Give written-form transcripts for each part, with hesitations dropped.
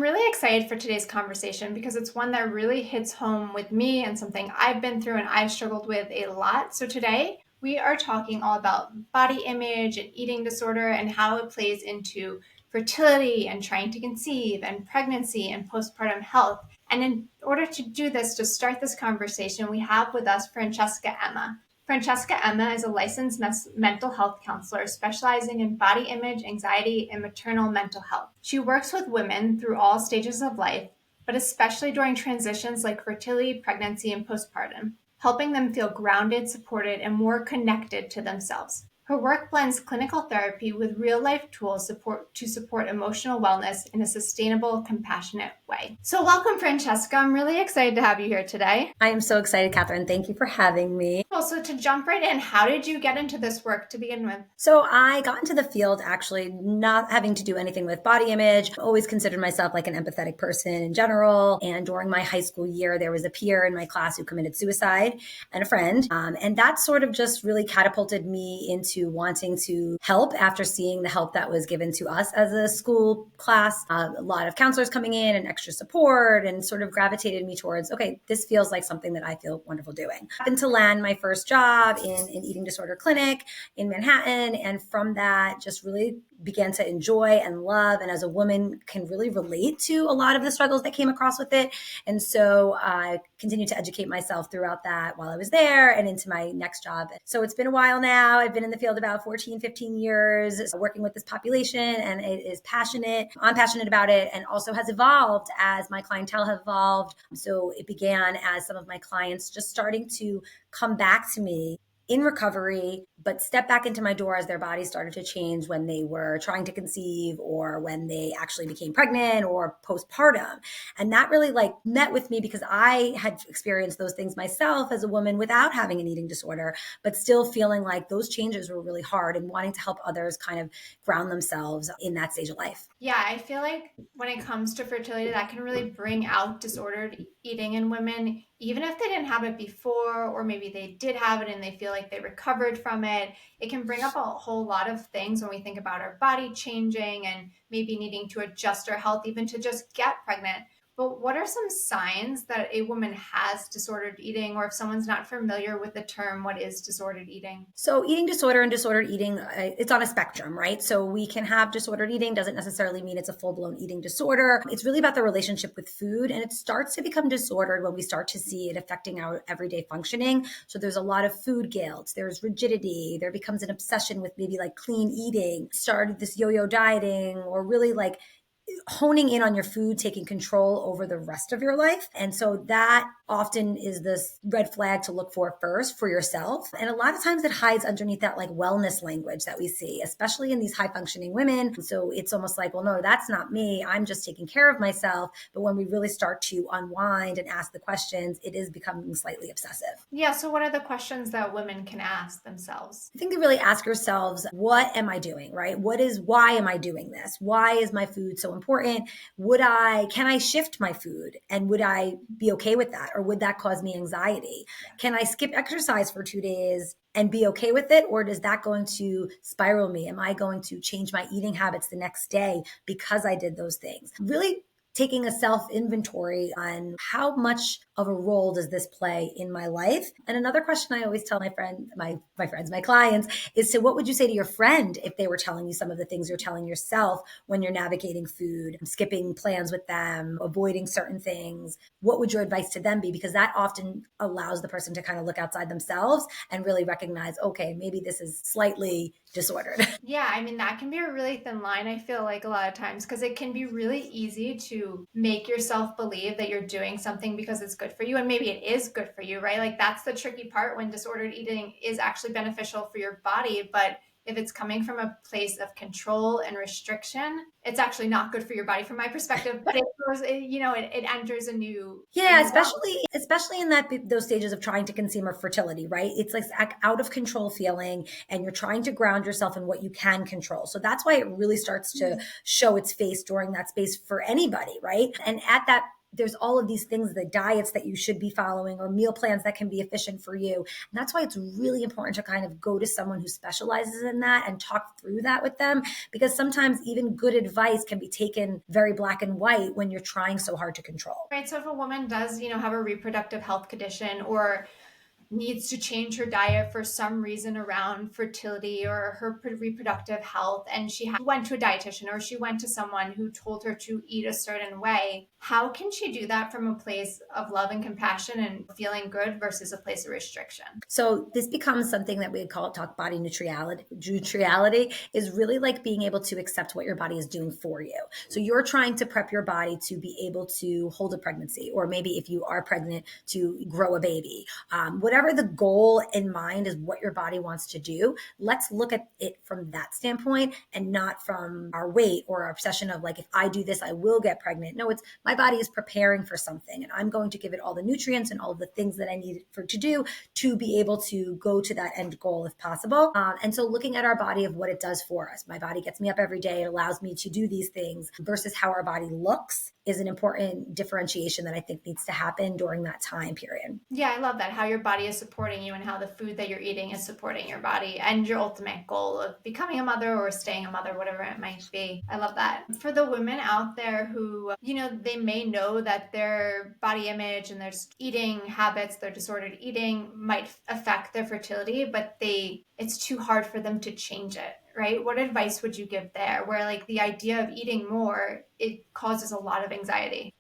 really excited for today's conversation because it's one that really hits home with me and something I've been through and I've struggled with a lot. So today we are talking all about body image and eating disorder and how it plays into fertility and trying to conceive and pregnancy and postpartum health. And in order to do this, to start this conversation, we have with us Francesca Emma. Francesca Emma is a licensed mental health counselor specializing in body image, anxiety, and maternal mental health. She works with women through all stages of life, but especially during transitions like fertility, pregnancy, and postpartum, helping them feel grounded, supported, and more connected to themselves. Her work blends clinical therapy with real-life tools to support emotional wellness in a sustainable, compassionate way. So welcome, Francesca. I'm really excited to have you here today. I am so excited, Catherine. Thank you for having me. Also, to jump right in, how did you get into this work to begin with? So I got into the field actually not having to do anything with body image. I always considered myself like an empathetic person in general. And during my high school year, there was a peer in my class who committed suicide and a friend. And that sort of just really catapulted me into wanting to help after seeing the help that was given to us as a school class. A lot of counselors coming in and extra support and sort of gravitated me towards, okay, this feels like something that I feel wonderful doing. I happened to land my first job in an eating disorder clinic in Manhattan. And from that, just really began to enjoy and love. And as a woman, can really relate to a lot of the struggles that came across with it. And so I continued to educate myself throughout that while I was there and into my next job. So it's been a while now. I've been in the field about 14, 15 years working with this population, and it is passionate. I'm passionate about it, and also has evolved as my clientele have evolved. So it began as some of my clients just starting to come back to me in recovery, but step back into my door as their bodies started to change when they were trying to conceive or when they actually became pregnant or postpartum. And that really met with me because I had experienced those things myself as a woman without having an eating disorder, but still feeling like those changes were really hard and wanting to help others kind of ground themselves in that stage of life. Yeah, I feel like when it comes to fertility, that can really bring out disordered eating in women, even if they didn't have it before, or maybe they did have it and they feel like they recovered from it. It can bring up a whole lot of things when we think about our body changing and maybe needing to adjust our health, even to just get pregnant. But what are some signs that a woman has disordered eating, or if someone's not familiar with the term, what is disordered eating? So eating disorder and disordered eating, it's on a spectrum, right? So we can have disordered eating, doesn't necessarily mean it's a full-blown eating disorder. It's really about the relationship with food, and it starts to become disordered when we start to see it affecting our everyday functioning. So there's a lot of food guilt, there's rigidity, there becomes an obsession with maybe clean eating, started this yo-yo dieting, or really honing in on your food, taking control over the rest of your life. And so that often is this red flag to look for first for yourself. And a lot of times it hides underneath that wellness language that we see, especially in these high functioning women. So it's almost like, well, no, that's not me. I'm just taking care of myself. But when we really start to unwind and ask the questions, it is becoming slightly obsessive. Yeah. So what are the questions that women can ask themselves? I think they really ask yourselves, what am I doing, right? Why am I doing this? Why is my food so important? Can I shift my food, and would I be okay with that? Or would that cause me anxiety? Can I skip exercise for 2 days and be okay with it? Or is that going to spiral me? Am I going to change my eating habits the next day because I did those things? Really taking a self-inventory on how much of a role does this play in my life? And another question I always tell my clients is, what would you say to your friend if they were telling you some of the things you're telling yourself when you're navigating food, skipping plans with them, avoiding certain things? What would your advice to them be? Because that often allows the person to kind of look outside themselves and really recognize, okay, maybe this is slightly disordered. Yeah, I mean, that can be a really thin line, I feel like a lot of times, because it can be really easy to make yourself believe that you're doing something because it's good for you. And maybe it is good for you, right? That's the tricky part when disordered eating is actually beneficial for your body. But if it's coming from a place of control and restriction, it's actually not good for your body from my perspective, but it enters a new. Yeah, especially in those stages of trying to conceive or fertility, right? It's out of control feeling, and you're trying to ground yourself in what you can control. So that's why it really starts to show its face during that space for anybody, right? And at that there's all of these things, the diets that you should be following or meal plans that can be efficient for you. And that's why it's really important to kind of go to someone who specializes in that and talk through that with them, because sometimes even good advice can be taken very black and white when you're trying so hard to control. Right. So if a woman does, have a reproductive health condition or needs to change her diet for some reason around fertility or her reproductive health, and she went to a dietitian or she went to someone who told her to eat a certain way, how can she do that from a place of love and compassion and feeling good versus a place of restriction? So this becomes something that we call talk body neutrality. Neutrality is really like being able to accept what your body is doing for you. So you're trying to prep your body to be able to hold a pregnancy, or maybe if you are pregnant, to grow a baby. Whatever the goal in mind is what your body wants to do. Let's look at it from that standpoint and not from our weight or our obsession of like, if I do this, I will get pregnant. No, it's my body is preparing for something and I'm going to give it all the nutrients and all the things that I need for it to do to be able to go to that end goal if possible. And so looking at our body of what it does for us, my body gets me up every day. It allows me to do these things versus how our body looks is an important differentiation that I think needs to happen during that time period. Yeah, I love that. How your body is supporting you and how the food that you're eating is supporting your body and your ultimate goal of becoming a mother or staying a mother, whatever it might be. I love that. For the women out there who, they may know that their body image and their eating habits, their disordered eating might affect their fertility, but it's too hard for them to change it. Right? What advice would you give there where like the idea of eating more, it causes a lot of anxiety?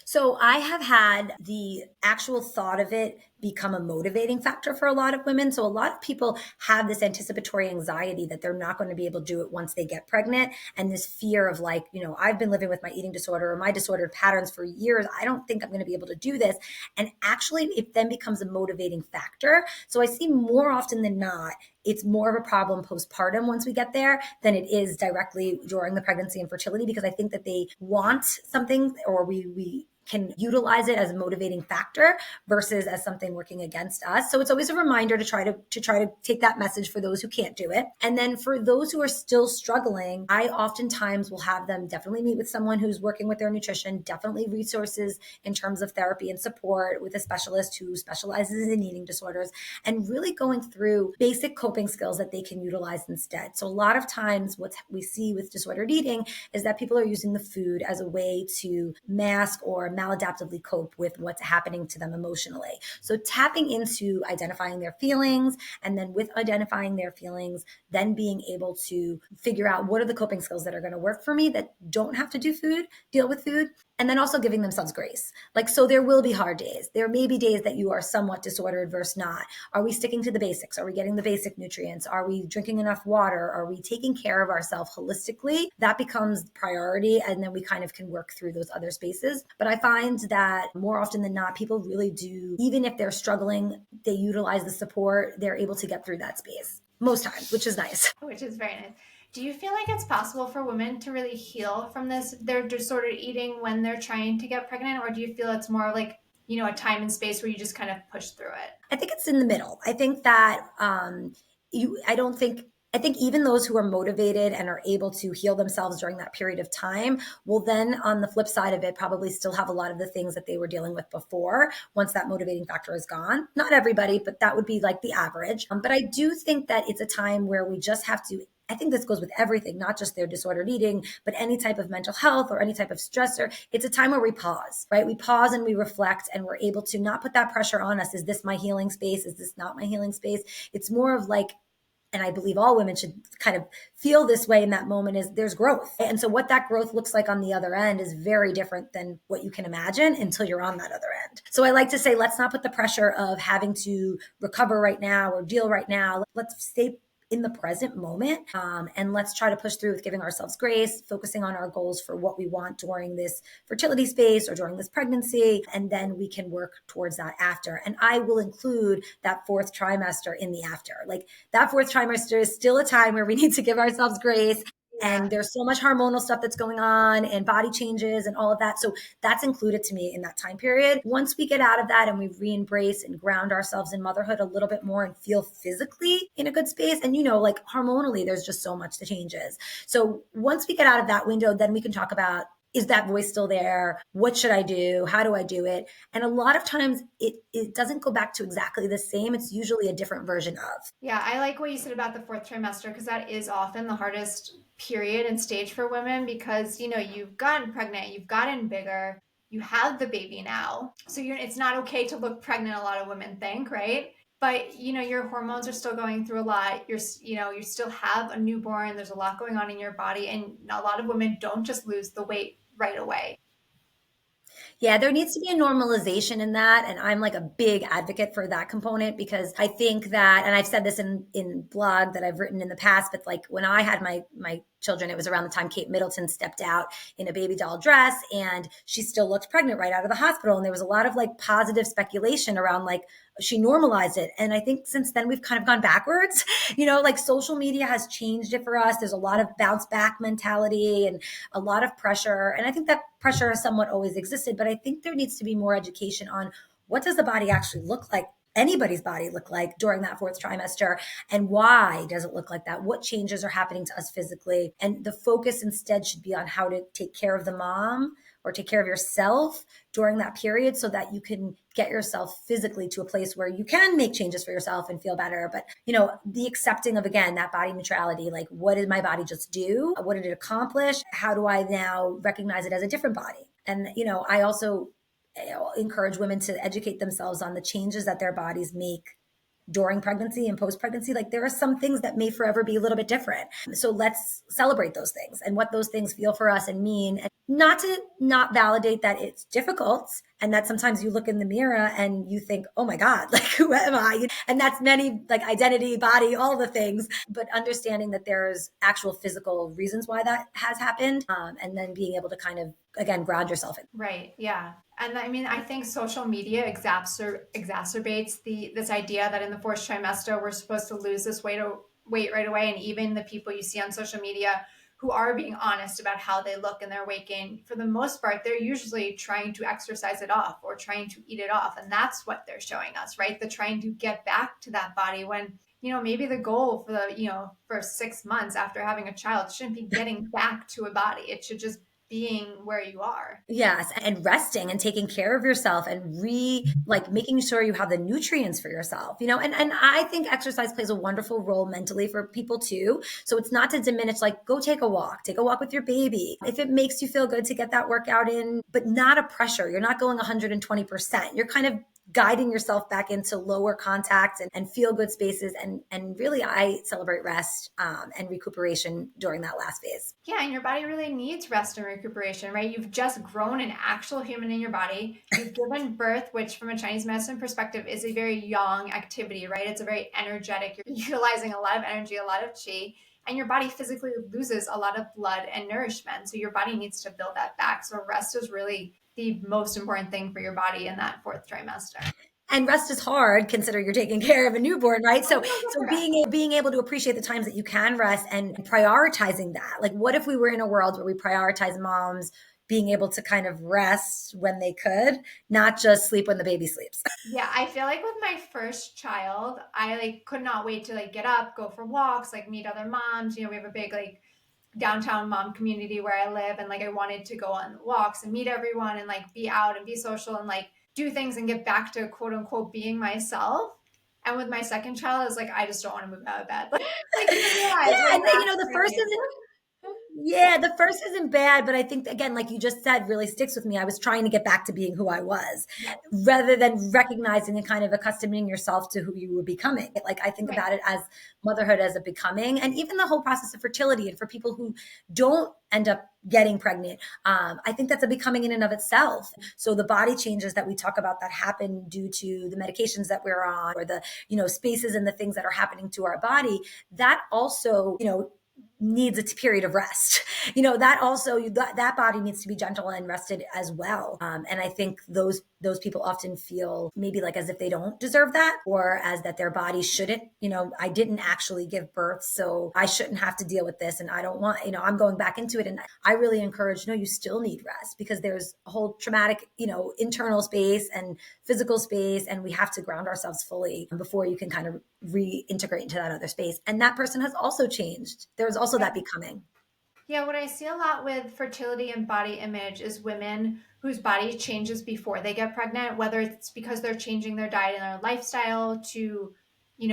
So I have had the actual thought of it become a motivating factor for a lot of women. So a lot of people have this anticipatory anxiety that they're not going to be able to do it once they get pregnant. And this fear of like, I've been living with my eating disorder or my disordered patterns for years. I don't think I'm going to be able to do this. And actually it then becomes a motivating factor. So I see more often than not, it's more of a problem postpartum once we get there than it is directly during the pregnancy and fertility, because I think that they want something, or we can utilize it as a motivating factor versus as something working against us. So it's always a reminder to try to take that message for those who can't do it. And then for those who are still struggling, I oftentimes will have them definitely meet with someone who's working with their nutrition, definitely resources in terms of therapy and support with a specialist who specializes in eating disorders, and really going through basic coping skills that they can utilize instead. So a lot of times what we see with disordered eating is that people are using the food as a way to mask or maladaptively cope with what's happening to them emotionally. So tapping into identifying their feelings, and then with identifying their feelings, then being able to figure out what are the coping skills that are going to work for me that don't have to deal with food, and then also giving themselves grace. Like, so there will be hard days. There may be days that you are somewhat disordered versus not. Are we sticking to the basics? Are we getting the basic nutrients? Are we drinking enough water? Are we taking care of ourselves holistically? That becomes priority. And then we kind of can work through those other spaces. But I find that more often than not, people really do, even if they're struggling, they utilize the support, they're able to get through that space most times, which is nice. Which is very nice. Do you feel like it's possible for women to really heal from their disordered eating when they're trying to get pregnant? Or do you feel it's more like, a time and space where you just kind of push through it? I think it's in the middle. I think that I think even those who are motivated and are able to heal themselves during that period of time will then, on the flip side of it, probably still have a lot of the things that they were dealing with before once that motivating factor is gone. Not everybody, but that would be like the average. But I do think that it's a time where we just have to, I think this goes with everything, not just their disordered eating, but any type of mental health or any type of stressor. It's a time where we pause, right? We pause and we reflect, and we're able to not put that pressure on us. Is this my healing space? Is this not my healing space? It's more of like, and I believe all women should kind of feel this way in that moment, is there's growth. And so what that growth looks like on the other end is very different than what you can imagine until you're on that other end. So I like to say, let's not put the pressure of having to recover right now or deal right now. Let's stay in the present moment. And let's try to push through with giving ourselves grace, focusing on our goals for what we want during this fertility space or during this pregnancy. And then we can work towards that after. And I will include that fourth trimester in the after. Like, that fourth trimester is still a time where we need to give ourselves grace. And there's so much hormonal stuff that's going on and body changes and all of that. So that's included to me in that time period. Once we get out of that and we re-embrace and ground ourselves in motherhood a little bit more and feel physically in a good space, and like hormonally, there's just so much that changes. So once we get out of that window, then we can talk about, is that voice still there? What should I do? How do I do it? And a lot of times it doesn't go back to exactly the same. It's usually a different version of. Yeah, I like what you said about the fourth trimester because that is often the hardest period and stage for women because, you've gotten pregnant, you've gotten bigger, you have the baby now. So it's not okay to look pregnant, a lot of women think, right? But, your hormones are still going through a lot. You still have a newborn. There's a lot going on in your body. And a lot of women don't just lose the weight right away. Yeah, there needs to be a normalization in that. And I'm like a big advocate for that component because I think that, and I've said this in blog that I've written in the past, but like when I had my children, it was around the time Kate Middleton stepped out in a baby doll dress and she still looked pregnant right out of the hospital. And there was a lot of like positive speculation around like, she normalized it. And I think since then we've kind of gone backwards, like social media has changed it for us. There's a lot of bounce back mentality and a lot of pressure. And I think that pressure has somewhat always existed, but I think there needs to be more education on what does the body actually look like, anybody's body look like during that fourth trimester, and why does it look like that? What changes are happening to us physically? And the focus instead should be on how to take care of the mom or take care of yourself during that period so that you can get yourself physically to a place where you can make changes for yourself and feel better. But, the accepting of, again, that body neutrality, like what did my body just do? What did it accomplish? How do I now recognize it as a different body? And, I also encourage women to educate themselves on the changes that their bodies make during pregnancy and post-pregnancy. Like there are some things that may forever be a little bit different. So let's celebrate those things and what those things feel for us and mean. And not validate that it's difficult and that sometimes you look in the mirror and you think, oh my God, like who am I? And that's many like identity, body, all the things, but understanding that there's actual physical reasons why that has happened. And then being able to kind of, again, ground yourself in. Right. Yeah. And I mean, I think social media exacerbates this idea that in the fourth trimester we're supposed to lose this weight right away. And even the people you see on social media who are being honest about how they look and their weight gain, for the most part, they're usually trying to exercise it off or trying to eat it off. And that's what they're showing us, right? They're trying to get back to that body when, maybe the goal for for 6 months after having a child shouldn't be getting back to a body. It should just being where you are. Yes, and resting and taking care of yourself and like making sure you have the nutrients for yourself, and I think exercise plays a wonderful role mentally for people too. So it's not to diminish, like go take a walk with your baby. If it makes you feel good to get that workout in, but not a pressure. You're not going 120%. You're kind of guiding yourself back into lower contact and feel good spaces. And really, I celebrate rest and recuperation during that last phase. Yeah, and your body really needs rest and recuperation, right? You've just grown an actual human in your body. You've given birth, which from a Chinese medicine perspective is a very yang activity, right? It's a very energetic, you're utilizing a lot of energy, a lot of qi, and your body physically loses a lot of blood and nourishment. So your body needs to build that back. So rest is really the most important thing for your body in that fourth trimester. And rest is hard considering you're taking care of a newborn, right? Oh, So no, don't so forget. being able to appreciate the times that you can rest and prioritizing that. Like what if we were in a world where we prioritize moms being able to kind of rest when they could, not just sleep when the baby sleeps. Yeah, I feel like with my first child, I like could not wait to like get up, go for walks, like meet other moms. We have a big like downtown mom community where I live, and like I wanted to go on walks and meet everyone and like be out and be social and like do things and get back to quote unquote being myself. And with my second child, I was like, I just don't want to move out of bed. Like you realize Yeah, when and you're the first actually isn't Yeah, the first isn't bad, but I think again, like you just said, really sticks with me. I was trying to get back to being who I was, yes, rather than recognizing and kind of accustoming yourself to who you were becoming. Like I think right. about it as motherhood as a becoming, and even the whole process of fertility. And for people who don't end up getting pregnant, I think that's a becoming in and of itself. So the body changes that we talk about that happen due to the medications that we're on, or the spaces and the things that are happening to our body, that also needs a period of rest. That also that body needs to be gentle and rested as well. And I think those people often feel maybe like as if they don't deserve that, or as that their body shouldn't. I didn't actually give birth, so I shouldn't have to deal with this, and I don't want. I'm going back into it, and I really encourage. No, you still need rest because there's a whole traumatic, internal space and physical space, and we have to ground ourselves fully before you can kind of reintegrate into that other space. And that person has also changed. There's also that becoming. Yeah, what I see a lot with fertility and body image is women whose body changes before they get pregnant, whether it's because they're changing their diet and their lifestyle to, be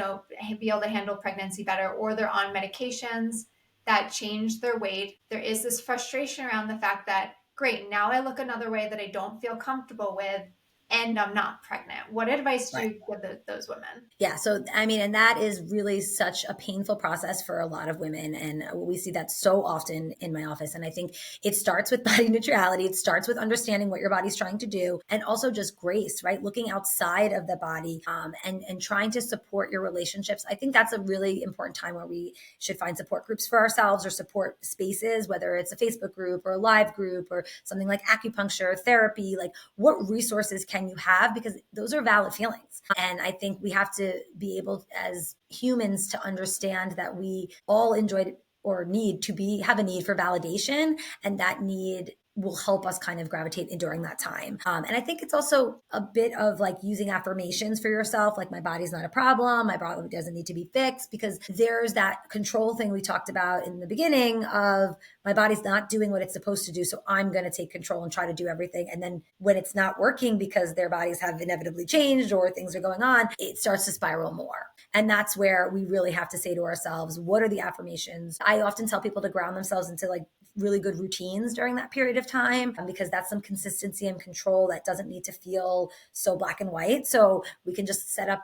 able to handle pregnancy better, or they're on medications that change their weight. There is this frustration around the fact that, great, now I look another way that I don't feel comfortable with, and I'm not pregnant. What advice do Right. you give those women? Yeah. So, I mean, and that is really such a painful process for a lot of women. And we see that so often in my office. And I think it starts with body neutrality. It starts with understanding what your body's trying to do, and also just grace, right? Looking outside of the body, and trying to support your relationships. I think that's a really important time where we should find support groups for ourselves, or support spaces, whether it's a Facebook group or a live group or something like acupuncture, therapy. Like, what resources can you have? Because those are valid feelings. And I think we have to be able as humans to understand that we all enjoy or need to be have a need for validation, and that need will help us kind of gravitate in during that time. And I think it's also a bit of like using affirmations for yourself, like, my body's not a problem, my body doesn't need to be fixed, because there's that control thing we talked about in the beginning of, my body's not doing what it's supposed to do, so I'm going to take control and try to do everything. And then when it's not working because their bodies have inevitably changed or things are going on, it starts to spiral more. And that's where we really have to say to ourselves, what are the affirmations? I often tell people to ground themselves into like really good routines during that period of time, because that's some consistency and control that doesn't need to feel so black and white. So we can just set up,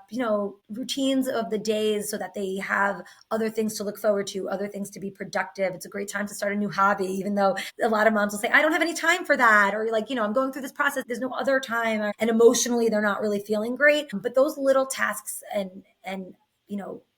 routines of the days so that they have other things to look forward to, other things to be productive. It's a great time to start a new hobby, even though a lot of moms will say, I don't have any time for that. Or like, I'm going through this process, there's no other time. And emotionally, they're not really feeling great. But those little tasks and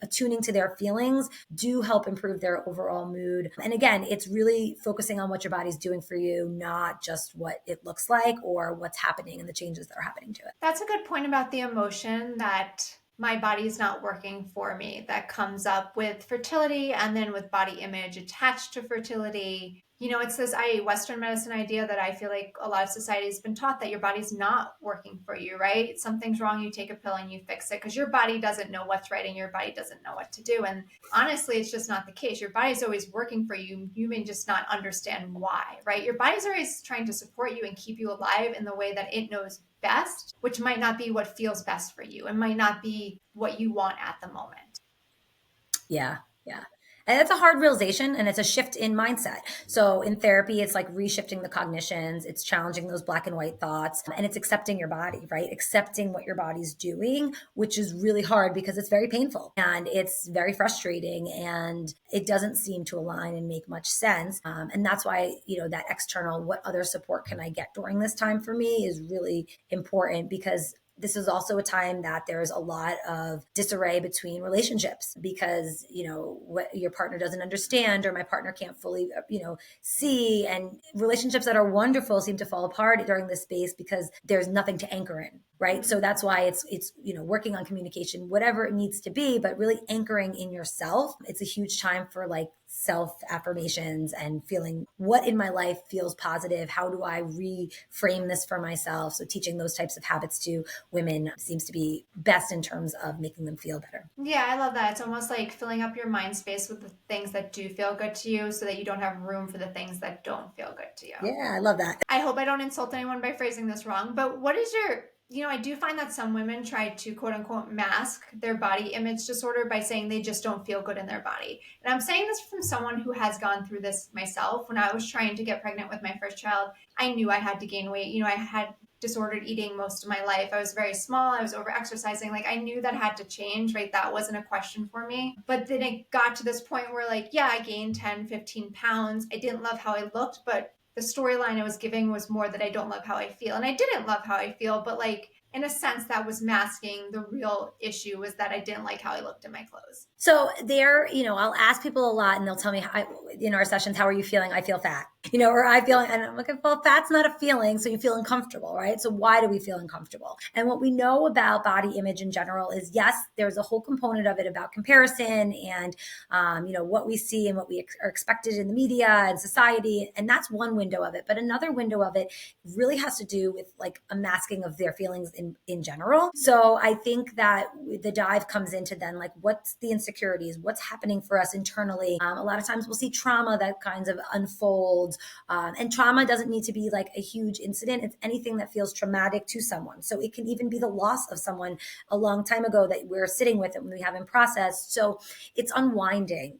attuning to their feelings do help improve their overall mood. And again, it's really focusing on what your body's doing for you, not just what it looks like or what's happening and the changes that are happening to it. That's a good point about the emotion that my body's not working for me, that comes up with fertility and then with body image attached to fertility. It's this Western medicine idea that I feel like a lot of society has been taught, that your body's not working for you, right? Something's wrong, you take a pill and you fix it, because your body doesn't know what's right and your body doesn't know what to do. And honestly, it's just not the case. Your body's always working for you. You may just not understand why, right? Your body's always trying to support you and keep you alive in the way that it knows best, which might not be what feels best for you. It might not be what you want at the moment. Yeah. Yeah. And it's a hard realization, and it's a shift in mindset. So in therapy, it's like reshifting the cognitions, it's challenging those black and white thoughts, and it's accepting your body, right? Accepting what your body's doing, which is really hard because it's very painful and it's very frustrating, and it doesn't seem to align and make much sense. And that's why, that external, what other support can I get during this time for me, is really important, because this is also a time that there's a lot of disarray between relationships, because what your partner doesn't understand, or my partner can't fully see, and relationships that are wonderful seem to fall apart during this space because there's nothing to anchor in, right? So that's why it's working on communication, whatever it needs to be, but really anchoring in yourself. It's a huge time for like self affirmations and feeling what in my life feels positive. How do I reframe this for myself? So teaching those types of habits to women seems to be best in terms of making them feel better. Yeah, I love that. It's almost like filling up your mind space with the things that do feel good to you, so that you don't have room for the things that don't feel good to you. Yeah, I love that. I hope I don't insult anyone by phrasing this wrong, but what is your, I do find that some women try to quote unquote mask their body image disorder by saying they just don't feel good in their body. And I'm saying this from someone who has gone through this myself. When I was trying to get pregnant with my first child, I knew I had to gain weight. I had disordered eating most of my life. I was very small. I was over exercising. Like, I knew that had to change, right? That wasn't a question for me. But then it got to this point where, like, yeah, I gained 10, 15 pounds. I didn't love how I looked, but the storyline I was giving was more that I don't love how I feel. And I didn't love how I feel, but like, in a sense, that was masking the real issue, was that I didn't like how I looked in my clothes. So I'll ask people a lot, and they'll tell me, in our sessions, how are you feeling? I feel fat. or I feel, and I'm like, well, that's not a feeling. So you feel uncomfortable, right? So why do we feel uncomfortable? And what we know about body image in general is, yes, there's a whole component of it about comparison and, what we see and what we are expected in the media and society. And that's one window of it. But another window of it really has to do with like a masking of their feelings in general. So I think that the dive comes into then like, what's the insecurities? What's happening for us internally? A lot of times we'll see trauma that kinds of unfolds. And trauma doesn't need to be like a huge incident. It's anything that feels traumatic to someone. So it can even be the loss of someone a long time ago that we're sitting with and we haven't processed. So it's unwinding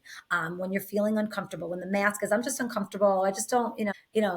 when you're feeling uncomfortable, when the mask is, I'm just uncomfortable. I just don't, it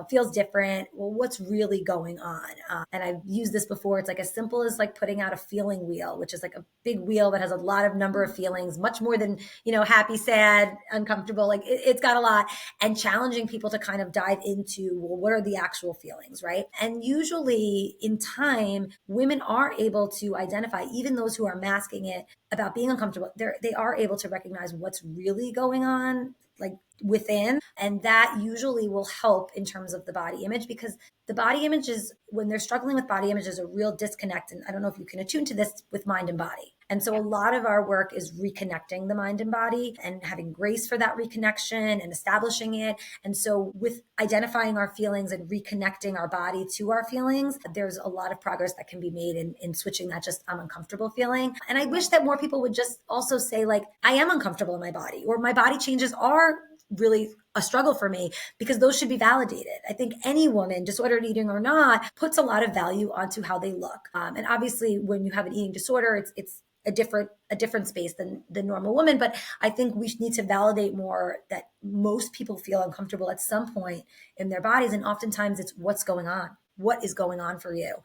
feels different. Well, what's really going on? And I've used this before. It's like as simple as like putting out a feeling wheel, which is like a big wheel that has a lot of number of feelings, much more than, happy, sad, uncomfortable. Like it's got a lot, and challenging people to kind of dive into, well, what are the actual feelings, right? And usually in time, women are able to identify, even those who are masking it about being uncomfortable, they are able to recognize what's really going on, like within. And that usually will help in terms of the body image, because the body image is, when they're struggling with body image, is a real disconnect. And I don't know if you can attune to this with mind and body. And so a lot of our work is reconnecting the mind and body and having grace for that reconnection and establishing it. And so with identifying our feelings and reconnecting our body to our feelings, there's a lot of progress that can be made in switching that just I'm uncomfortable feeling. And I wish that more people would just also say like, I am uncomfortable in my body, or my body changes are really a struggle for me, because those should be validated. I think any woman, disordered eating or not, puts a lot of value onto how they look. And obviously when you have an eating disorder, it's a different space than the normal woman. But I think we need to validate more that most people feel uncomfortable at some point in their bodies. And oftentimes it's what's going on. What is going on for you?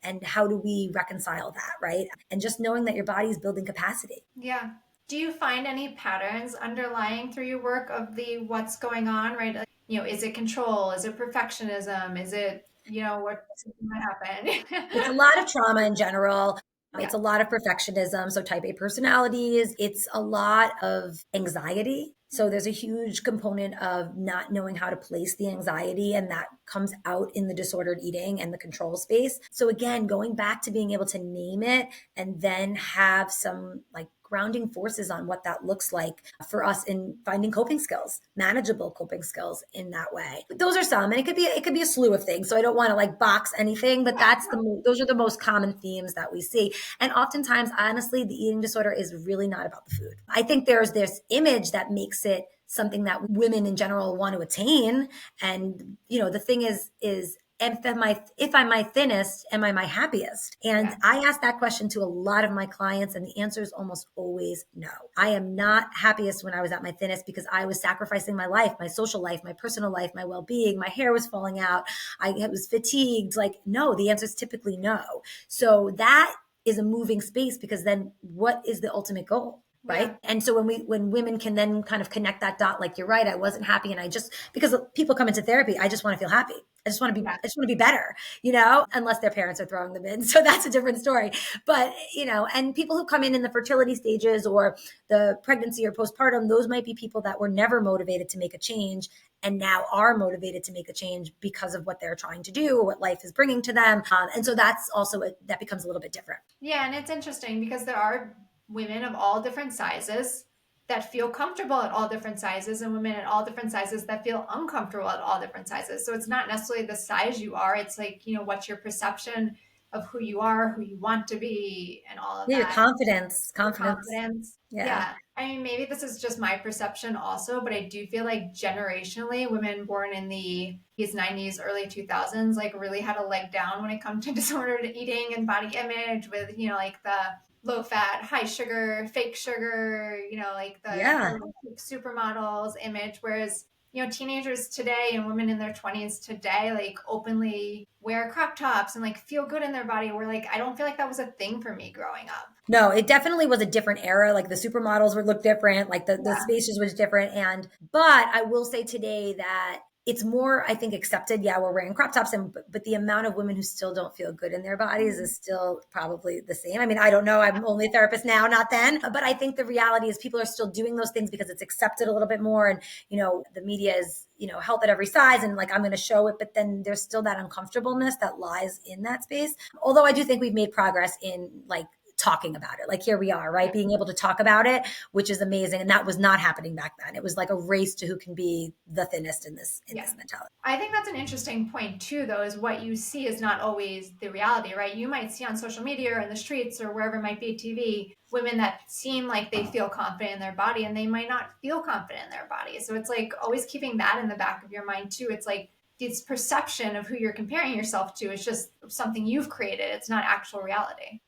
And how do we reconcile that, right? And just knowing that your body is building capacity. Yeah. Do you find any patterns underlying through your work of the what's going on, right? Like, is it control? Is it perfectionism? Is it, what's going to It's a happen? lot of trauma in general. Yeah. It's a lot of perfectionism. So type A personalities. It's a lot of anxiety. So there's a huge component of not knowing how to place the anxiety, and that comes out in the disordered eating and the control space. So again, going back to being able to name it and then have some like grounding forces on what that looks like for us in finding coping skills, manageable coping skills in that way. But those are some, and it could be a slew of things. So I don't want to like box anything, but those are the most common themes that we see. And oftentimes, honestly, the eating disorder is really not about the food. I think there's this image that makes it something that women in general want to attain. And the thing is if I'm my thinnest, am I my happiest? And Yeah. I ask that question to a lot of my clients, and the answer is almost always no. I am not happiest when I was at my thinnest, because I was sacrificing my life, my social life, my personal life, my well-being. My hair was falling out. I was fatigued. Like, no, the answer is typically no. So that is a moving space, because then what is the ultimate goal? Yeah. Right. And so when women can then kind of connect that dot, like, you're right, I wasn't happy. And because people come into therapy, I just want to feel happy. Yeah. I just want to be better, unless their parents are throwing them in. So that's a different story. But, and people who come in the fertility stages or the pregnancy or postpartum, those might be people that were never motivated to make a change and now are motivated to make a change because of what they're trying to do or what life is bringing to them. And so that's also, that becomes a little bit different. Yeah. And it's interesting because there are women of all different sizes that feel comfortable at all different sizes, and women at all different sizes that feel uncomfortable at all different sizes. So it's not necessarily the size you are. It's like, what's your perception of who you are, who you want to be, and all of Yeah, your that. Your confidence. confidence. Yeah. Yeah. I mean, maybe this is just my perception also, but I do feel like generationally, women born in the 90s, early 2000s, like really had a leg down when it comes to disordered eating and body image with, like the low fat, high sugar, fake sugar, like the Yeah. supermodels image. Whereas, teenagers today and women in their 20s today, like openly wear crop tops and like feel good in their body. Where like, I don't feel like that was a thing for me growing up. No, it definitely was a different era. Like the supermodels would look different, like the Yeah. spaces was different. But I will say today that it's more, I think, accepted. Yeah, we're wearing crop tops, but the amount of women who still don't feel good in their bodies is still probably the same. I mean, I don't know. I'm only a therapist now, not then. But I think the reality is people are still doing those things because it's accepted a little bit more. And, the media is, health at every size and like, I'm going to show it. But then there's still that uncomfortableness that lies in that space. Although I do think we've made progress in like talking about it. Like here we are, right? Being able to talk about it, which is amazing. And that was not happening back then. It was like a race to who can be the thinnest in this mentality. I think that's an interesting point too, though, is what you see is not always the reality, right? You might see on social media or in the streets or wherever it might be, TV, women that seem like they feel confident in their body and they might not feel confident in their body. So it's like always keeping that in the back of your mind too. It's like this perception of who you're comparing yourself to is just something you've created. It's not actual reality.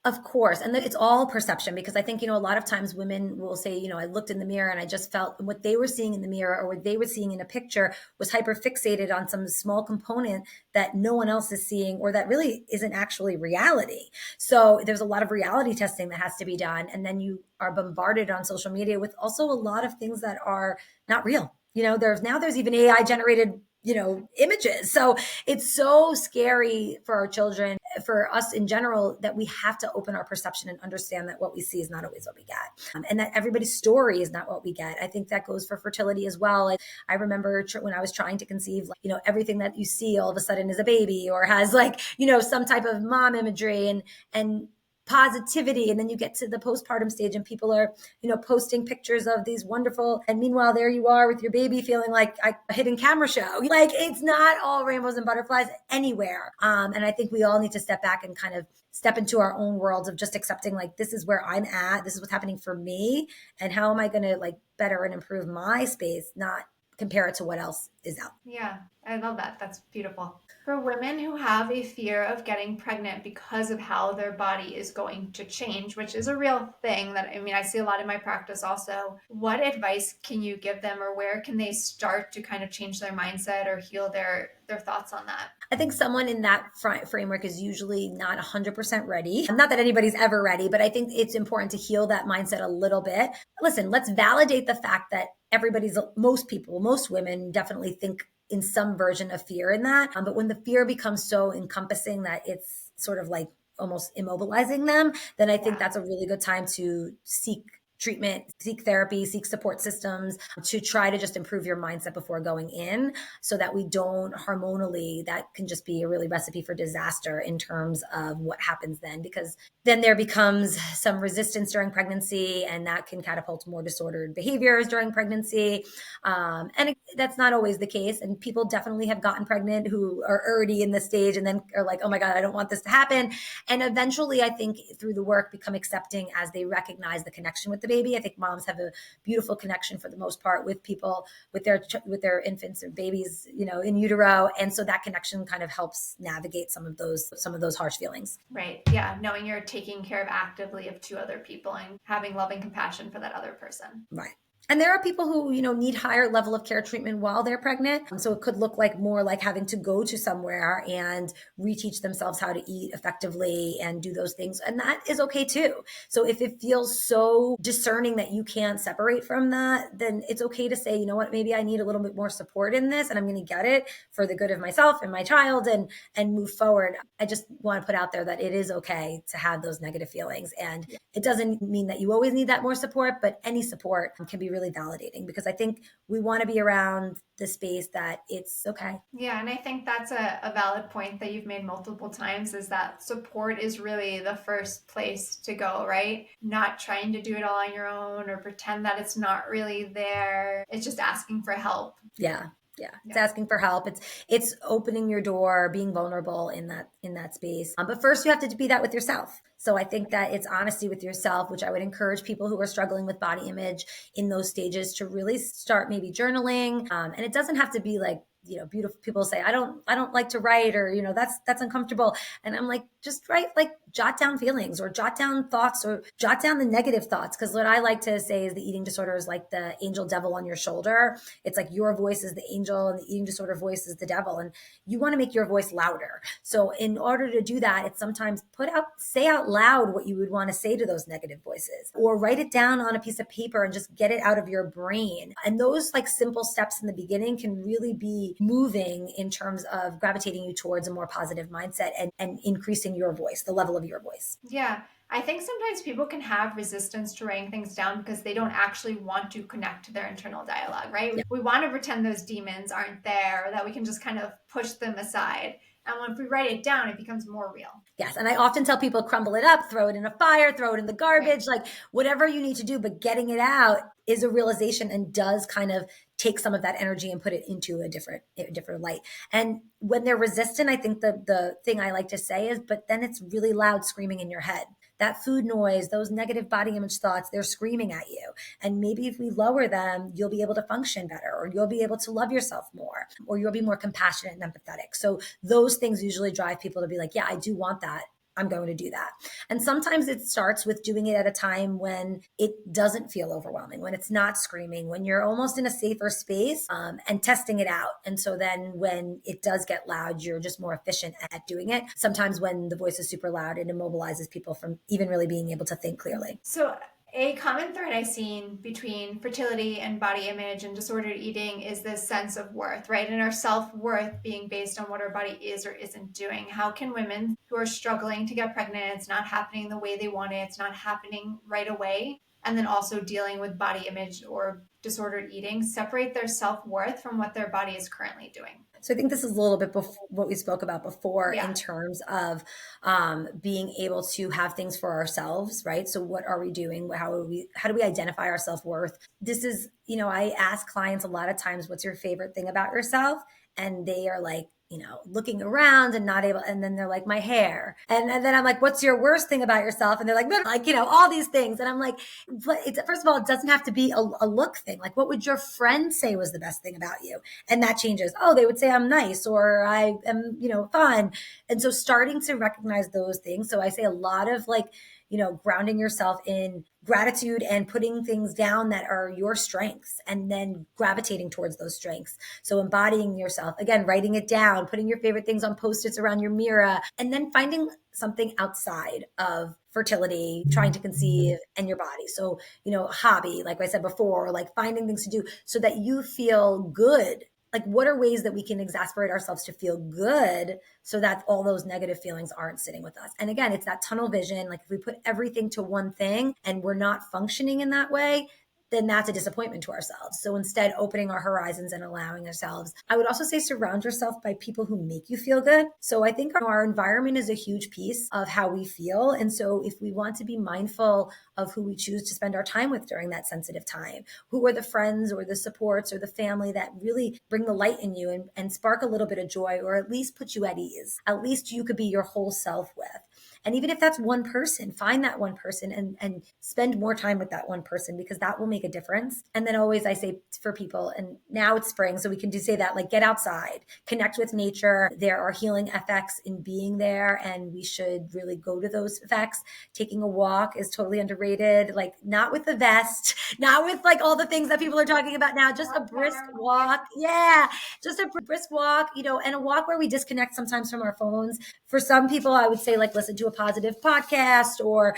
Of course. And it's all perception because I think, a lot of times women will say, I looked in the mirror and I just felt what they were seeing in the mirror or what they were seeing in a picture was hyper fixated on some small component that no one else is seeing or that really isn't actually reality. So there's a lot of reality testing that has to be done. And then you are bombarded on social media with also a lot of things that are not real. There's even AI generated images. So it's so scary for our children, for us in general, that we have to open our perception and understand that what we see is not always what we get. And that everybody's story is not what we get. I think that goes for fertility as well. I remember when I was trying to conceive, everything that you see all of a sudden is a baby or has some type of mom imagery and positivity. And then you get to the postpartum stage and people are, posting pictures of these wonderful, and meanwhile, there you are with your baby feeling like a hidden camera show. Like it's not all rainbows and butterflies anywhere. And I think we all need to step back and kind of step into our own worlds of just accepting like, this is where I'm at. This is what's happening for me. And how am I going to like better and improve my space, not compare it to what else is out. Yeah, I love that. That's beautiful. For women who have a fear of getting pregnant because of how their body is going to change, which is a real thing that I see a lot in my practice also, what advice can you give them or where can they start to kind of change their mindset or heal their thoughts on that? I think someone in that framework is usually not 100% ready. Not that anybody's ever ready, but I think it's important to heal that mindset a little bit. Listen, let's validate the fact that most women definitely think in some version of fear in that. But when the fear becomes so encompassing that it's sort of like almost immobilizing them, then I think that's a really good time to seek treatment, seek therapy, seek support systems to try to just improve your mindset before going in so that we don't hormonally, that can just be a really recipe for disaster in terms of what happens then, because then there becomes some resistance during pregnancy and that can catapult more disordered behaviors during pregnancy. That's not always the case. And people definitely have gotten pregnant who are already in this stage and then are like, oh my God, I don't want this to happen. And eventually I think through the work become accepting as they recognize the connection with the baby. I think moms have a beautiful connection for the most part with people, with their infants or babies, in utero. And so that connection kind of helps navigate some of those harsh feelings. Right. Yeah. Knowing you're taking care of actively of two other people and having loving compassion for that other person. Right. And there are people who, need higher level of care treatment while they're pregnant. So it could look like more like having to go to somewhere and reteach themselves how to eat effectively and do those things. And that is okay too. So if it feels so discerning that you can't separate from that, then it's okay to say, you know what, maybe I need a little bit more support in this and I'm going to get it for the good of myself and my child and move forward. I just want to put out there that it is okay to have those negative feelings. And it doesn't mean that you always need that more support, but any support can be really validating because I think we want to be around the space that it's okay. Yeah. And I think that's a valid point that you've made multiple times is that support is really the first place to go, right? Not trying to do it all on your own or pretend that it's not really there. It's just asking for help. Yeah. It's asking for help. It's opening your door, being vulnerable in that space. But first you have to be that with yourself. So I think that it's honesty with yourself, which I would encourage people who are struggling with body image in those stages to really start maybe journaling. And it doesn't have to be like beautiful people say, I don't like to write, or, that's uncomfortable. And I'm like, just write, like jot down feelings or jot down thoughts or jot down the negative thoughts. Cause what I like to say is the eating disorder is like the angel devil on your shoulder. It's like your voice is the angel and the eating disorder voice is the devil. And you want to make your voice louder. So in order to do that, it's sometimes say out loud what you would want to say to those negative voices, or write it down on a piece of paper and just get it out of your brain. And those like simple steps in the beginning can really be moving in terms of gravitating you towards a more positive mindset and increasing your voice, the level of your voice. Yeah. I think sometimes people can have resistance to writing things down because they don't actually want to connect to their internal dialogue, right? Yeah. We want to pretend those demons aren't there, that we can just kind of push them aside. And when we write it down, it becomes more real. Yes. And I often tell people, crumble it up, throw it in a fire, throw it in the garbage, Right. like whatever you need to do, but getting it out is a realization and does kind of take some of that energy and put it into a different light. And when they're resistant, I think the thing I like to say is, but then it's really loud screaming in your head. That food noise, those negative body image thoughts, they're screaming at you. And maybe if we lower them, you'll be able to function better, or you'll be able to love yourself more, or you'll be more compassionate and empathetic. So those things usually drive people to be like, yeah, I do want that. I'm going to do that. And sometimes it starts with doing it at a time when it doesn't feel overwhelming, when it's not screaming, when you're almost in a safer space, and testing it out. And so then when it does get loud, you're just more efficient at doing it. Sometimes when the voice is super loud, it immobilizes people from even really being able to think clearly. So, a common thread I've seen between fertility and body image and disordered eating is this sense of worth, right? And our self worth being based on what our body is or isn't doing. How can women who are struggling to get pregnant, it's not happening the way they want it, it's not happening right away, and then also dealing with body image or disordered eating, separate their self worth from what their body is currently doing? So I think this is a little bit what we spoke about before Yeah. in terms of being able to have things for ourselves, right? So what are we doing? How do we identify our self-worth? This is, I ask clients a lot of times, what's your favorite thing about yourself? And they are like, looking around and not able, and then they're like, my hair. And then I'm like, what's your worst thing about yourself? And they're like, all these things. And I'm like, but first of all, it doesn't have to be a look thing. Like, what would your friend say was the best thing about you? And that changes. Oh, they would say I'm nice, or I am, fun. And so starting to recognize those things. So I say a lot of like, grounding yourself in gratitude and putting things down that are your strengths and then gravitating towards those strengths. So embodying yourself, again, writing it down, putting your favorite things on Post-its around your mirror, and then finding something outside of fertility, trying to conceive, and your body. So, hobby, like I said before, like finding things to do so that you feel good. Like, what are ways that we can exasperate ourselves to feel good so that all those negative feelings aren't sitting with us? And again, it's that tunnel vision. Like, if we put everything to one thing and we're not functioning in that way, then that's a disappointment to ourselves. So instead, opening our horizons and allowing ourselves. I would also say surround yourself by people who make you feel good. So I think our environment is a huge piece of how we feel. And so if we want to be mindful of who we choose to spend our time with during that sensitive time, who are the friends or the supports or the family that really bring the light in you and spark a little bit of joy, or at least put you at ease, at least you could be your whole self with. And even if that's one person, find that one person and spend more time with that one person, because that will make a difference. And then always I say for people, and now it's spring, so we can say that, like, get outside, connect with nature. There are healing effects in being there, and we should really go to those effects. Taking a walk is totally underrated, like not with a vest, not with like all the things that people are talking about now, just a brisk walk. Yeah, just a brisk walk, and a walk where we disconnect sometimes from our phones. For some people, I would say, like, listen to a positive podcast, or,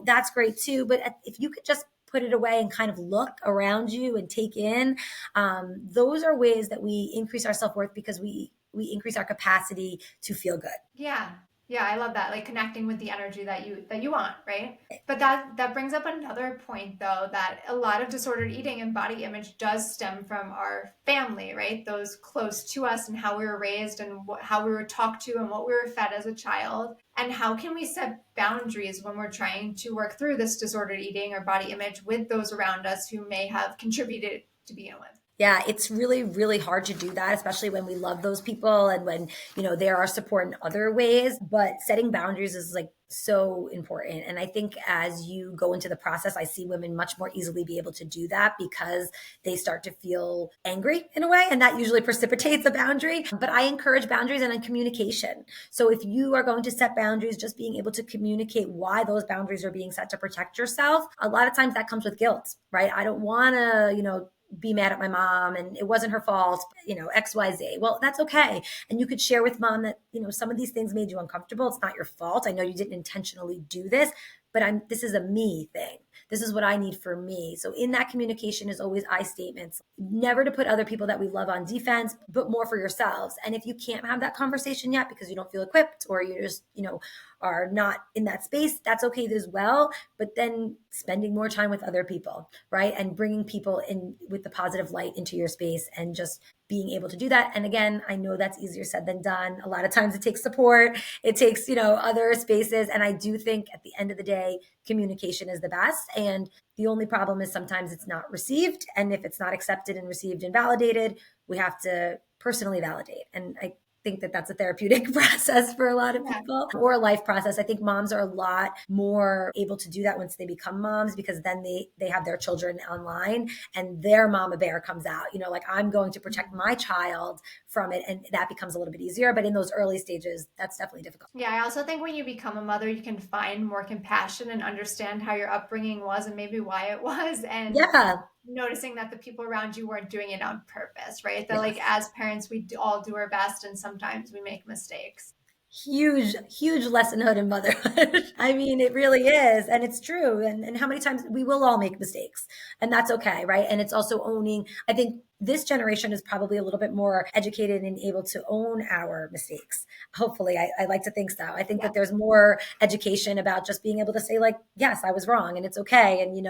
that's great too. But if you could just put it away and kind of look around you and take in, those are ways that we increase our self-worth, because we increase our capacity to feel good. Yeah. Yeah, I love that. Like connecting with the energy that you want, right? But that brings up another point though, that a lot of disordered eating and body image does stem from our family, right? Those close to us and how we were raised and how we were talked to and what we were fed as a child. And how can we set boundaries when we're trying to work through this disordered eating or body image with those around us who may have contributed to begin with? Yeah, it's really, really hard to do that, especially when we love those people and when, there are support in other ways. But setting boundaries is like so important. And I think as you go into the process, I see women much more easily be able to do that because they start to feel angry in a way. And that usually precipitates a boundary. But I encourage boundaries and then communication. So if you are going to set boundaries, just being able to communicate why those boundaries are being set to protect yourself, a lot of times that comes with guilt, right? I don't want to, be mad at my mom and it wasn't her fault, XYZ. Well, that's okay. And you could share with mom that, some of these things made you uncomfortable. It's not your fault. I know you didn't intentionally do this, but this is a me thing. This is what I need for me. So in that communication is always I statements, never to put other people that we love on defense, but more for yourselves. And if you can't have that conversation yet because you don't feel equipped or you just, are not in that space, that's okay as well. But then spending more time with other people, right? And bringing people in with the positive light into your space and just being able to do that. And again, I know that's easier said than done. A lot of times it takes support, it takes, other spaces. And I do think at the end of the day, communication is the best. And the only problem is sometimes it's not received. And if it's not accepted and received and validated, we have to personally validate. And I think that that's a therapeutic process for a lot of Yeah. people or a life process. I think moms are a lot more able to do that once they become moms because then they have their children online and their mama bear comes out, like I'm going to protect my child from it. And that becomes a little bit easier. But in those early stages, that's definitely difficult. Yeah, I also think when you become a mother, you can find more compassion and understand how your upbringing was and maybe why it was. And Yeah. noticing that the people around you weren't doing it on purpose, right? That, like, Yes. as parents, we all do our best and sometimes we make mistakes. Huge, huge lessonhood in motherhood. I mean, it really is. And it's true. And how many times we will all make mistakes and that's okay. Right. And it's also owning, I think this generation is probably a little bit more educated and able to own our mistakes. Hopefully, I like to think so. I think Yeah. that there's more education about just being able to say like, yes, I was wrong and it's okay. And,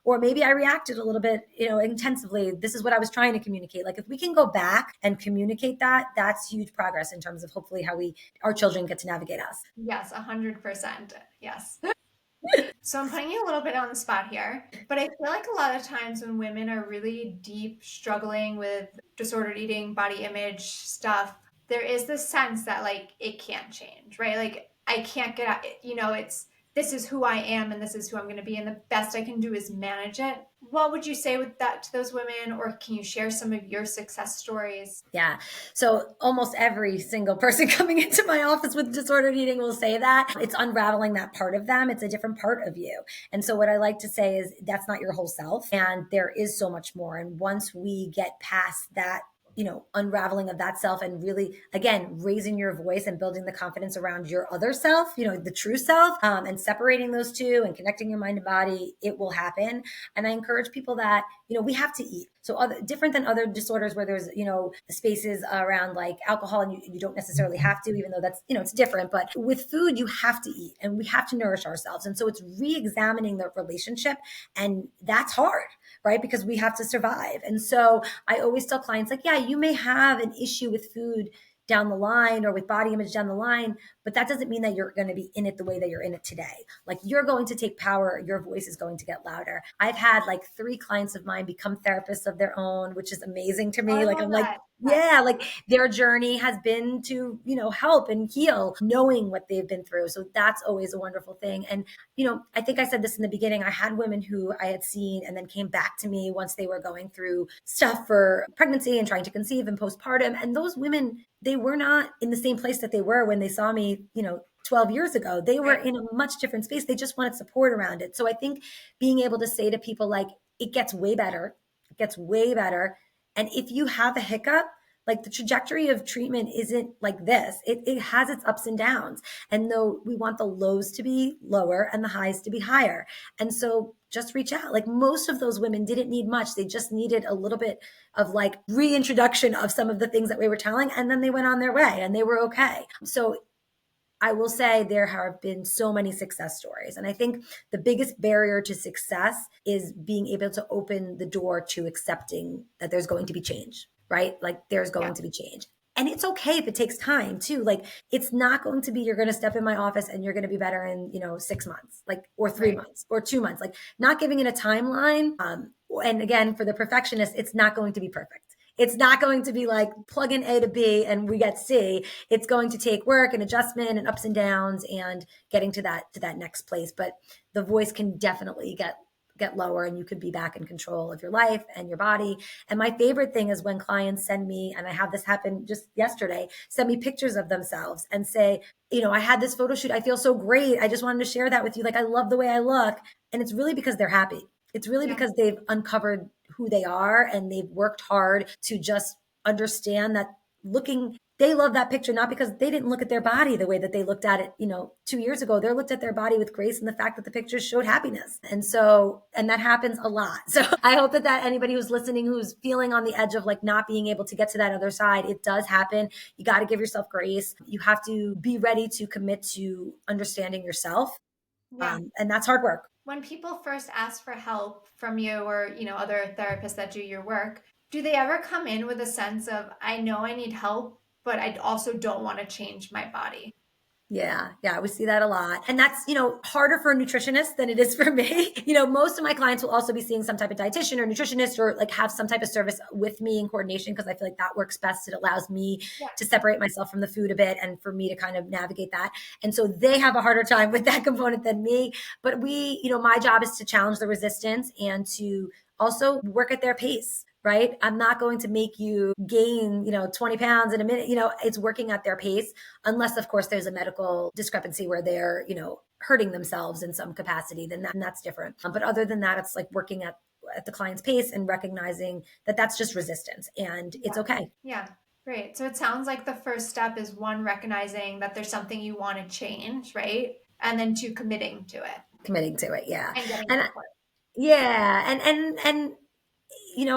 or maybe I reacted a little bit, intensively. This is what I was trying to communicate. Like if we can go back and communicate that, that's huge progress in terms of hopefully how our children get to navigate us. Yes, 100%. Yes. So I'm putting you a little bit on the spot here, but I feel like a lot of times when women are really deep struggling with disordered eating, body image stuff, there is this sense that like it can't change, right? Like I can't get out, it's this is who I am and this is who I'm going to be and the best I can do is manage it. What would you say with that to those women, or can you share some of your success stories? Yeah. So almost every single person coming into my office with disordered eating will say that it's unraveling that part of them. It's a different part of you. And so what I like to say is that's not your whole self. And there is so much more. And once we get past that, unraveling of that self and really, again, raising your voice and building the confidence around your other self, the true self, and separating those two and connecting your mind and body, it will happen. And I encourage people that, we have to eat. So different than other disorders where there's, spaces around like alcohol and you don't necessarily have to, even though that's, it's different. But with food, you have to eat and we have to nourish ourselves. And so it's re-examining the relationship. And that's hard, right? Because we have to survive. And so I always tell clients like, yeah, you may have an issue with food down the line or with body image down the line, but that doesn't mean that you're going to be in it the way that you're in it today. Like you're going to take power. Your voice is going to get louder. I've had like 3 clients of mine become therapists of their own, which is amazing to Oh, me. I Like, love I'm like, that. Yes. yeah, like their journey has been to, help and heal, knowing what they've been through. So that's always a wonderful thing. And, I think I said this in the beginning. I had women who I had seen and then came back to me once they were going through stuff for pregnancy and trying to conceive and postpartum. And those women, they were not in the same place that they were when they saw me, 12 years ago. They were Right. in a much different space. They just wanted support around it. So I think being able to say to people like, it gets way better. It gets way better. And if you have a hiccup, like the trajectory of treatment isn't like this. It has its ups and downs. And though we want the lows to be lower and the highs to be higher. And so just reach out. Like most of those women didn't need much. They just needed a little bit of like reintroduction of some of the things that we were telling. And then they went on their way and they were okay. So I will say there have been so many success stories. And I think the biggest barrier to success is being able to open the door to accepting that there's going to be change, right? Like there's Yeah. going to be change. And it's okay if it takes time too. Like, it's not going to be, you're going to step in my office and you're going to be better in, 6 months, like, or 3 months or 2 months, like, not giving it a timeline. And again, for the perfectionist, it's not going to be perfect. It's not going to be like plug in A to B and we get C. It's going to take work and adjustment and ups and downs and getting to that next place. But the voice can definitely get lower, and you could be back in control of your life and your body. And my favorite thing is when clients send me, and I had this happen just yesterday, send me pictures of themselves and say, I had this photo shoot. I feel so great. I just wanted to share that with you. Like, I love the way I look. And it's really because they're happy. It's really because they've uncovered who they are and they've worked hard to just understand that they love that picture, not because they didn't look at their body the way that they looked at it, 2 years ago. They looked at their body with grace and the fact that the pictures showed happiness. And that happens a lot. So I hope that anybody who's listening, who's feeling on the edge of like not being able to get to that other side, it does happen. You got to give yourself grace. You have to be ready to commit to understanding yourself. And that's hard work. When people first ask for help from you or, other therapists that do your work, do they ever come in with a sense of, I know I need help, but I also don't want to change my body? Yeah, we see that a lot. And that's, harder for a nutritionist than it is for me. Most of my clients will also be seeing some type of dietitian or nutritionist or like have some type of service with me in coordination, because I feel like that works best. It allows me to separate myself from the food a bit and for me to kind of navigate that. And so they have a harder time with that component than me. But my job is to challenge the resistance and to also work at their pace. Right? I'm not going to make you gain, 20 pounds in a minute. It's working at their pace, unless, of course, there's a medical discrepancy where they're, hurting themselves in some capacity, then that's different. But other than that, it's like working at the client's pace and recognizing that that's just resistance and it's okay. Yeah. Great. So it sounds like the first step is, one, recognizing that there's something you want to change, right? And then two, committing to it. Yeah. And getting And support. yeah. And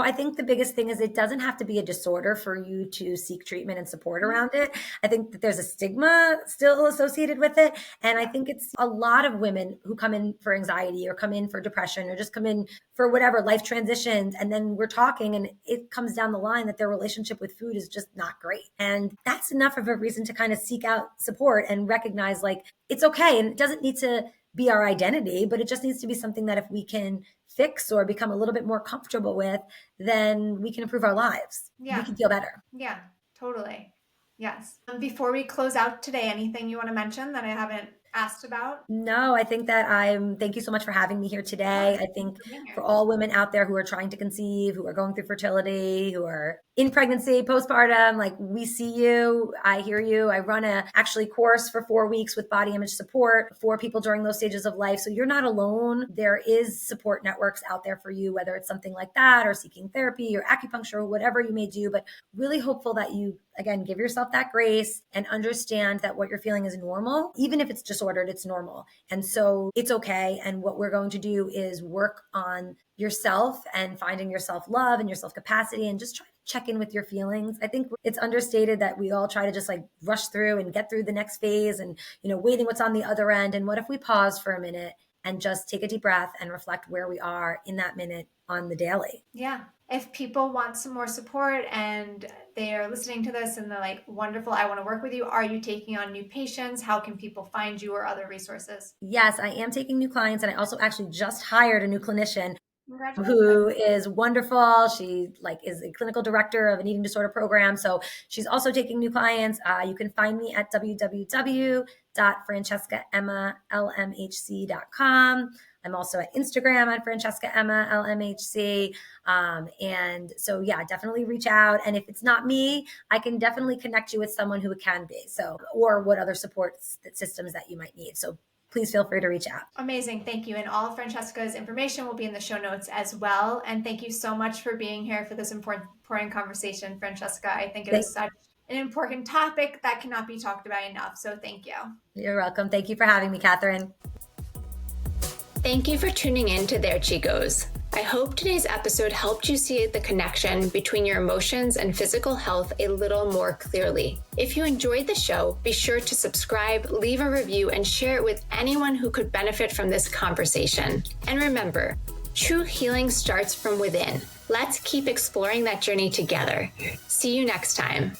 I think the biggest thing is it doesn't have to be a disorder for you to seek treatment and support around it. I think that there's a stigma still associated with it. And I think it's a lot of women who come in for anxiety or come in for depression or just come in for whatever life transitions. And then we're talking and it comes down the line that their relationship with food is just not great. And that's enough of a reason to kind of seek out support and recognize like, it's okay. And it doesn't need to be our identity, but it just needs to be something that if we can fix or become a little bit more comfortable with, then we can improve our lives. We can feel better. Yeah, totally. Yes. Before we close out today, anything you want to mention that I haven't asked about? No, I think that thank you so much for having me here today. I think for all women out there who are trying to conceive, who are going through fertility, who are in pregnancy, postpartum, like, we see you, I hear you. I run a course for 4 weeks with body image support for people during those stages of life. So you're not alone. There is support networks out there for you, whether it's something like that or seeking therapy or acupuncture or whatever you may do, but really hopeful that you, again, give yourself that grace and understand that what you're feeling is normal. Even if it's disordered, it's normal. And so it's okay. And what we're going to do is work on yourself and finding your self-love and your self-capacity and just try to check in with your feelings. I think it's understated that we all try to just like rush through and get through the next phase and, waiting what's on the other end. And what if we pause for a minute and just take a deep breath and reflect where we are in that minute on the daily? Yeah. If people want some more support and they are listening to this and they're like, wonderful, I want to work with you, are you taking on new patients? How can people find you or other resources? Yes, I am taking new clients. And I also actually just hired a new clinician who is wonderful. She is a clinical director of an eating disorder program. So she's also taking new clients. You can find me at www.francescaemmalmhc.com. I'm also at Instagram at Francesca Emma LMHC. And so, yeah, definitely reach out. And if it's not me, I can definitely connect you with someone who it can be. So, or what other support systems that you might need. So please feel free to reach out. Amazing. Thank you. And all of Francesca's information will be in the show notes as well. And thank you so much for being here for this important conversation, Francesca. I think it is such an important topic that cannot be talked about enough. So thank you. You're welcome. Thank you for having me, Catherine. Thank you for tuning in to There She Goes. I hope today's episode helped you see the connection between your emotions and physical health a little more clearly. If you enjoyed the show, be sure to subscribe, leave a review, and share it with anyone who could benefit from this conversation. And remember, true healing starts from within. Let's keep exploring that journey together. See you next time.